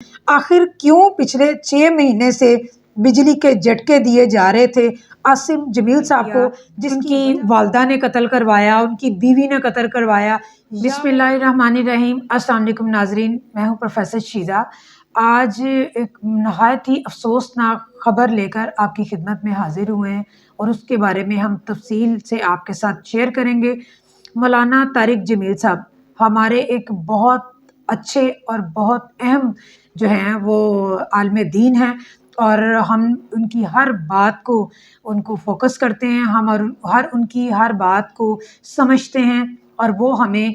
آخر کیوں پچھلے 6 مہینے سے بجلی کے جھٹکے دیے جا رہے تھے عاصم جمیل صاحب کو، جس کی والدہ نے قتل کروایا، ان کی بیوی نے قتل کروایا۔ بسم اللہ الرحمن الرحیم۔ السلام علیکم ناظرین، میں ہوں پروفیسر شیزہ۔ آج ایک نہایت ہی افسوسناک خبر لے کر آپ کی خدمت میں حاضر ہوئے ہیں، اور اس کے بارے میں ہم تفصیل سے آپ کے ساتھ شیئر کریں گے۔ مولانا طارق جمیل صاحب ہمارے ایک بہت اچھے اور بہت اہم جو ہیں وہ عالم دین ہیں، اور ہم ان کی ہر بات کو ان کو فوکس کرتے ہیں، ہم ان کی ہر بات کو سمجھتے ہیں، اور وہ ہمیں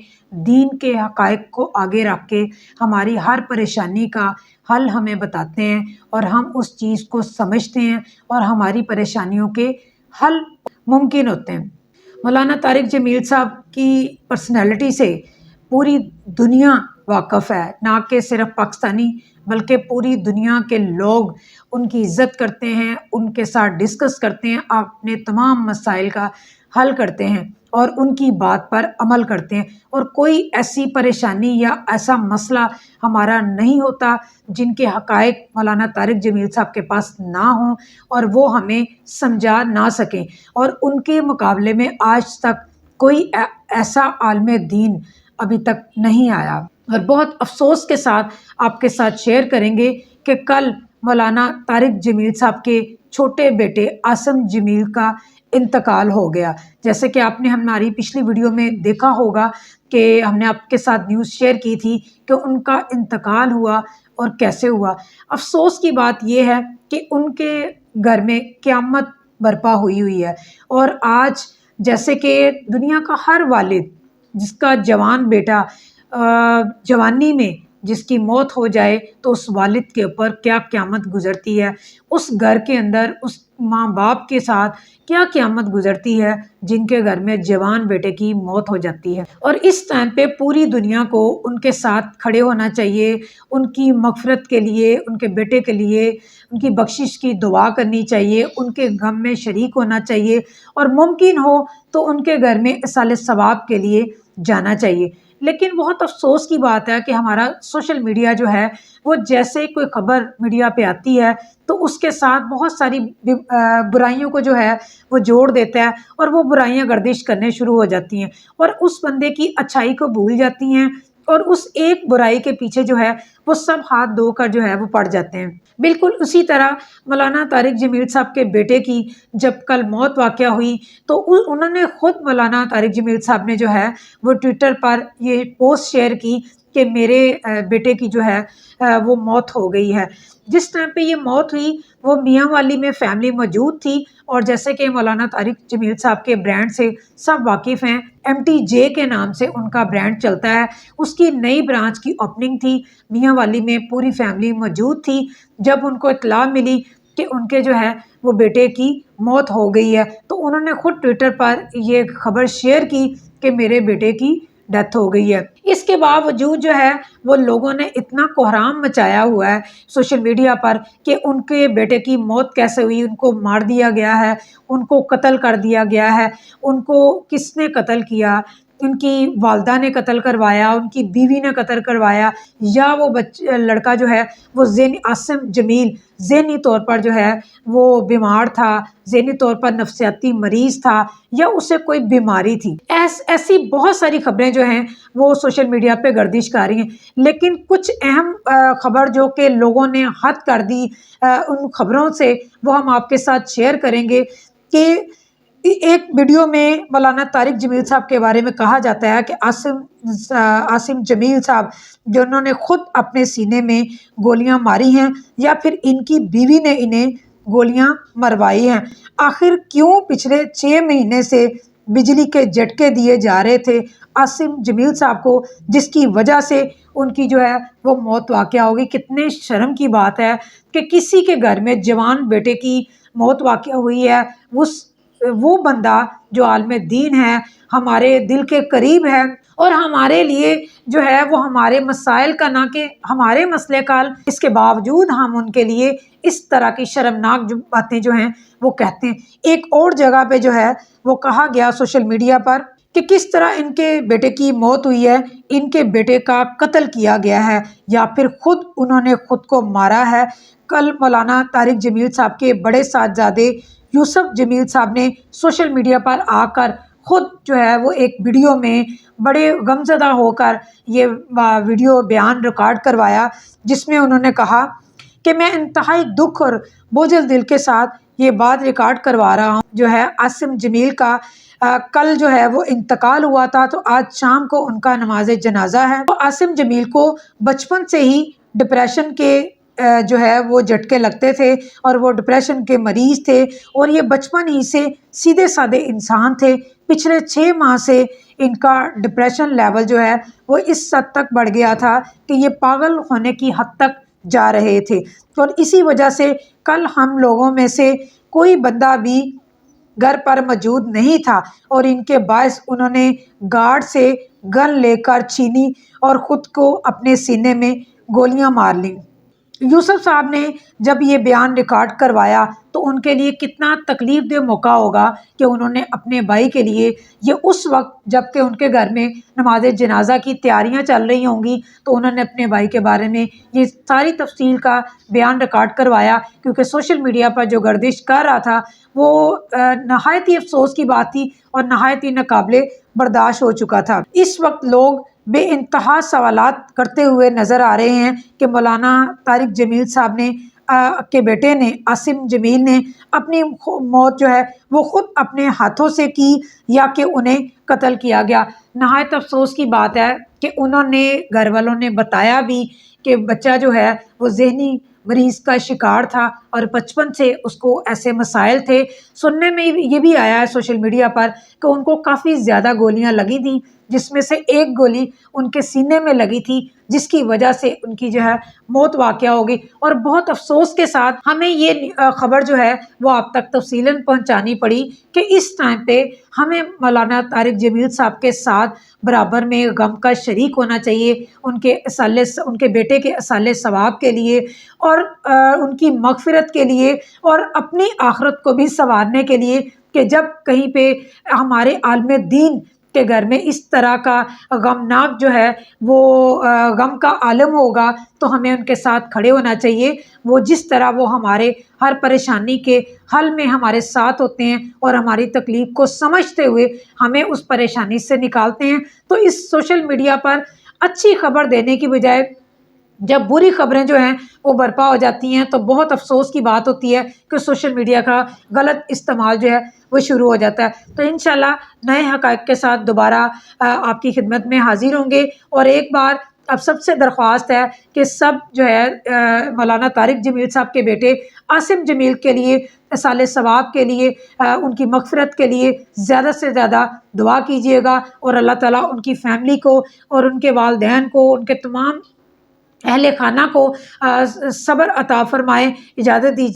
دین کے حقائق کو آگے رکھ کے ہماری ہر پریشانی کا حل ہمیں بتاتے ہیں، اور ہم اس چیز کو سمجھتے ہیں اور ہماری پریشانیوں کے حل ممکن ہوتے ہیں۔ مولانا طارق جمیل صاحب کی پرسنالٹی سے پوری دنیا واقف ہے، نہ کہ صرف پاکستانی بلکہ پوری دنیا کے لوگ ان کی عزت کرتے ہیں، ان کے ساتھ ڈسکس کرتے ہیں، اپنے تمام مسائل کا حل کرتے ہیں اور ان کی بات پر عمل کرتے ہیں، اور کوئی ایسی پریشانی یا ایسا مسئلہ ہمارا نہیں ہوتا جن کے حقائق مولانا طارق جمیل صاحب کے پاس نہ ہوں اور وہ ہمیں سمجھا نہ سکیں، اور ان کے مقابلے میں آج تک کوئی ایسا عالم دین ابھی تک نہیں آیا۔ اور بہت افسوس کے ساتھ آپ کے ساتھ شیئر کریں گے کہ کل مولانا طارق جمیل صاحب کے چھوٹے بیٹے عاصم جمیل کا انتقال ہو گیا۔ جیسے کہ آپ نے ہماری پچھلی ویڈیو میں دیکھا ہوگا کہ ہم نے آپ کے ساتھ نیوز شیئر کی تھی کہ ان کا انتقال ہوا اور کیسے ہوا۔ افسوس کی بات یہ ہے کہ ان کے گھر میں قیامت برپا ہوئی ہے، اور آج جیسے کہ دنیا کا ہر والد جس کا جوان بیٹا جوانی میں جس کی موت ہو جائے تو اس والد کے اوپر کیا قیامت گزرتی ہے، اس گھر کے اندر اس ماں باپ کے ساتھ کیا قیامت گزرتی ہے جن کے گھر میں جوان بیٹے کی موت ہو جاتی ہے۔ اور اس ٹائم پہ پوری دنیا کو ان کے ساتھ کھڑے ہونا چاہیے، ان کی مغفرت کے لیے، ان کے بیٹے کے لیے ان کی بخشش کی دعا کرنی چاہیے، ان کے غم میں شریک ہونا چاہیے، اور ممکن ہو تو ان کے گھر میں ایصال ثواب کے لیے جانا چاہیے۔ لیکن بہت افسوس کی بات ہے کہ ہمارا سوشل میڈیا جو ہے وہ جیسے کوئی خبر میڈیا پہ آتی ہے تو اس کے ساتھ بہت ساری برائیوں کو جو ہے وہ جوڑ دیتا ہے، اور وہ برائیاں گردش کرنے شروع ہو جاتی ہیں، اور اس بندے کی اچھائی کو بھول جاتی ہیں، اور اس ایک برائی کے پیچھے جو ہے وہ سب ہاتھ دھو کر جو ہے وہ پڑ جاتے ہیں۔ بالکل اسی طرح مولانا طارق جمیل صاحب کے بیٹے کی جب کل موت واقع ہوئی تو انہوں نے خود مولانا طارق جمیل صاحب نے جو ہے وہ ٹویٹر پر یہ پوسٹ شیئر کی کہ میرے بیٹے کی جو ہے وہ موت ہو گئی ہے۔ جس ٹائم پہ یہ موت ہوئی وہ میاں والی میں فیملی موجود تھی، اور جیسے کہ مولانا طارق جمیل صاحب کے برانڈ سے سب واقف ہیں، MTJ کے نام سے ان کا برانڈ چلتا ہے، اس کی نئی برانچ کی اوپننگ تھی، میاں والی میں پوری فیملی موجود تھی۔ جب ان کو اطلاع ملی کہ ان کے جو ہے وہ بیٹے کی موت ہو گئی ہے تو انہوں نے خود ٹویٹر پر یہ خبر شیئر کی کہ میرے بیٹے کی ڈیتھ ہو گئی ہے۔ اس کے باوجود جو ہے وہ لوگوں نے اتنا کوہرام مچایا ہوا ہے سوشل میڈیا پر کہ ان کے بیٹے کی موت کیسے ہوئی، ان کو مار دیا گیا ہے، ان کو قتل کر دیا گیا ہے، ان کو کس نے قتل کیا، ان کی والدہ نے قتل کروایا، ان کی بیوی نے قتل کروایا، یا وہ لڑکا جو ہے وہ عاصم جمیل ذہنی طور پر جو ہے وہ بیمار تھا، ذہنی طور پر نفسیاتی مریض تھا، یا اسے کوئی بیماری تھی۔ ایسی بہت ساری خبریں جو ہیں وہ سوشل میڈیا پہ گردش کر رہی ہیں، لیکن کچھ اہم خبر جو کہ لوگوں نے حد کر دی ان خبروں سے وہ ہم آپ کے ساتھ شیئر کریں گے کہ ایک ویڈیو میں مولانا طارق جمیل صاحب کے بارے میں کہا جاتا ہے کہ عاصم جمیل صاحب جنہوں نے خود اپنے سینے میں گولیاں ماری ہیں یا پھر ان کی بیوی نے انہیں گولیاں مروائی ہیں۔ آخر کیوں پچھلے 6 مہینے سے بجلی کے جھٹکے دیے جا رہے تھے عاصم جمیل صاحب کو، جس کی وجہ سے ان کی جو ہے وہ موت واقع ہوگی۔ کتنے شرم کی بات ہے کہ کسی کے گھر میں جوان بیٹے کی موت واقع ہوئی ہے، وہ بندہ جو عالم دین ہے، ہمارے دل کے قریب ہے، اور ہمارے لیے جو ہے وہ ہمارے مسائل کا نہ کہ ہمارے مسئلے کا حل، اس کے باوجود ہم ان کے لیے اس طرح کی شرمناک باتیں جو ہیں وہ کہتے ہیں۔ ایک اور جگہ پہ جو ہے وہ کہا گیا سوشل میڈیا پر کہ کس طرح ان کے بیٹے کی موت ہوئی ہے، ان کے بیٹے کا قتل کیا گیا ہے یا پھر خود انہوں نے خود کو مارا ہے۔ کل مولانا طارق جمیل صاحب کے بڑے صاحبزادے یوسف جمیل صاحب نے سوشل میڈیا پر آ کر خود جو ہے وہ ایک ویڈیو میں بڑے غمزدہ ہو کر یہ ویڈیو بیان ریکارڈ کروایا، جس میں انہوں نے کہا کہ میں انتہائی دکھ اور بوجھل دل کے ساتھ یہ بات ریکارڈ کروا رہا ہوں جو ہے عاصم جمیل کا کل جو ہے وہ انتقال ہوا تھا، تو آج شام کو ان کا نماز جنازہ ہے۔ تو عاصم جمیل کو بچپن سے ہی ڈپریشن کے جو ہے وہ جھٹکے لگتے تھے اور وہ ڈپریشن کے مریض تھے، اور یہ بچپن ہی سے سیدھے سادے انسان تھے۔ پچھلے 6 ماہ سے ان کا ڈپریشن لیول جو ہے وہ اس حد تک بڑھ گیا تھا کہ یہ پاگل ہونے کی حد تک جا رہے تھے، اور اسی وجہ سے کل ہم لوگوں میں سے کوئی بندہ بھی گھر پر موجود نہیں تھا، اور ان کے باعث انہوں نے گارڈ سے گن لے کر چھینی اور خود کو اپنے سینے میں گولیاں مار لیں۔ یوسف صاحب نے جب یہ بیان ریکارڈ کروایا تو ان کے لیے کتنا تکلیف دہ موقع ہوگا کہ انہوں نے اپنے بھائی کے لیے یہ اس وقت جب کہ ان کے گھر میں نماز جنازہ کی تیاریاں چل رہی ہوں گی، تو انہوں نے اپنے بھائی کے بارے میں یہ ساری تفصیل کا بیان ریکارڈ کروایا، کیونکہ سوشل میڈیا پر جو گردش کر رہا تھا وہ نہایت ہی افسوس کی بات تھی اور نہایت ہی ناقابل برداشت ہو چکا تھا۔ اس وقت لوگ بے انتہا سوالات کرتے ہوئے نظر آ رہے ہیں کہ مولانا طارق جمیل صاحب نے کے بیٹے نے عاصم جمیل نے اپنی موت جو ہے وہ خود اپنے ہاتھوں سے کی یا کہ انہیں قتل کیا گیا۔ نہایت افسوس کی بات ہے کہ انہوں نے گھر والوں نے بتایا بھی کہ بچہ جو ہے وہ ذہنی مریض کا شکار تھا اور بچپن سے اس کو ایسے مسائل تھے۔ سننے میں یہ بھی آیا ہے سوشل میڈیا پر کہ ان کو کافی زیادہ گولیاں لگی تھیں، جس میں سے ایک گولی ان کے سینے میں لگی تھی، جس کی وجہ سے ان کی جو ہے موت واقع ہو گئی۔ اور بہت افسوس کے ساتھ ہمیں یہ خبر جو ہے وہ آپ تک تفصیلاً پہنچانی پڑی کہ اس ٹائم پہ ہمیں مولانا طارق جمیل صاحب کے ساتھ برابر میں غم کا شریک ہونا چاہیے، ان کے بیٹے کے اصالِ ثواب کے لیے اور ان کی مغفرت کے لیے اور اپنی آخرت کو بھی سنوارنے کے لیے، کہ جب کہیں پہ ہمارے عالم دین کے گھر میں اس طرح کا غمناک جو ہے وہ غم کا عالم ہوگا تو ہمیں ان کے ساتھ کھڑے ہونا چاہیے۔ وہ جس طرح وہ ہمارے ہر پریشانی کے حل میں ہمارے ساتھ ہوتے ہیں اور ہماری تکلیف کو سمجھتے ہوئے ہمیں اس پریشانی سے نکالتے ہیں، تو اس سوشل میڈیا پر اچھی خبر دینے کی بجائے جب بری خبریں جو ہیں وہ برپا ہو جاتی ہیں تو بہت افسوس کی بات ہوتی ہے کہ سوشل میڈیا کا غلط استعمال جو ہے وہ شروع ہو جاتا ہے۔ تو انشاءاللہ نئے حقائق کے ساتھ دوبارہ آپ کی خدمت میں حاضر ہوں گے، اور ایک بار اب سب سے درخواست ہے کہ سب جو ہے مولانا طارق جمیل صاحب کے بیٹے عاصم جمیل کے لیے اصالِ ثواب کے لیے ان کی مغفرت کے لیے زیادہ سے زیادہ دعا کیجیے گا، اور اللہ تعالیٰ ان کی فیملی کو اور ان کے والدین کو، ان کے تمام اہل خانہ کو صبر عطا فرمائے۔ اجازت دیجیے۔